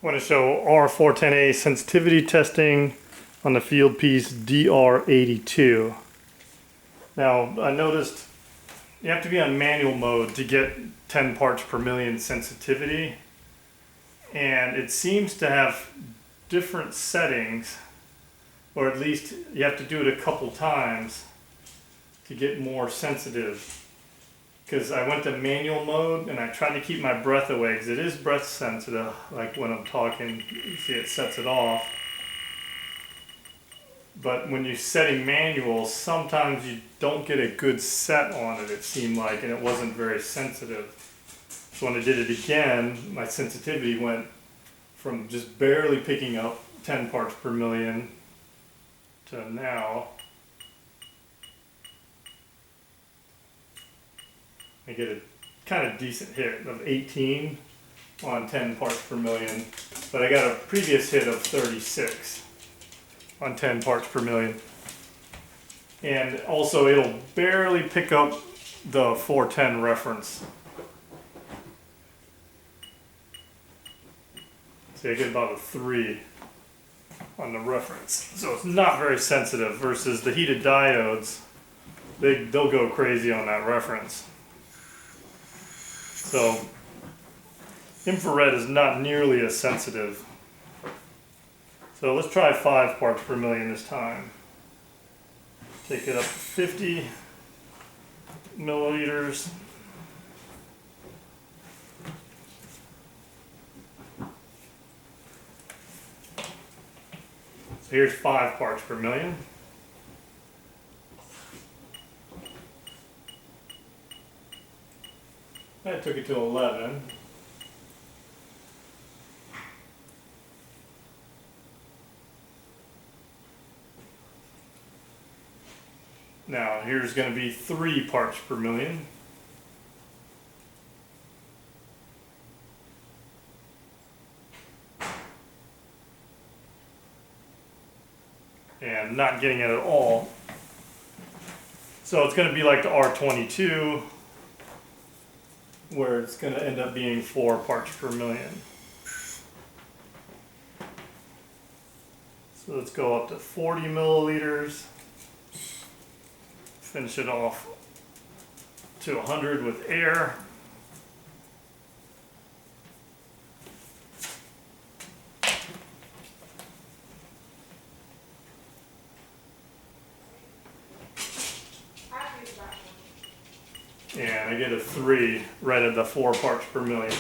I want to show R410a sensitivity testing on the Fieldpiece DR82. Now, I noticed you have to be on manual mode to get 10 parts per million sensitivity, and it seems to have different settings, or at least you have to do it a couple times to get more sensitive. Because I went to manual mode and I tried to keep my breath away, because it is breath sensitive. Like when I'm talking, you see it sets it off. But when you're setting manual, sometimes you don't get a good set on it, it seemed like, and it wasn't very sensitive. So when I did it again, my sensitivity went from just barely picking up 10 parts per million to now I get a kind of decent hit of 18 on 10 parts per million, but I got a previous hit of 36 on 10 parts per million. And also it'll barely pick up the 410 reference. See, I get about a 3 on the reference. So it's not very sensitive versus the heated diodes. They'll go crazy on that reference. So infrared is not nearly as sensitive. So let's try 5 parts per million this time. Take it up to 50 milliliters. So here's 5 parts per million. I took it to 11. Now here's going to be 3 parts per million. And not getting it at all. So it's going to be like the R22, where it's going to end up being 4 parts per million. So let's go up to 40 milliliters. Finish it off to 100 with air. And I get a 3 right at the 4 parts per million.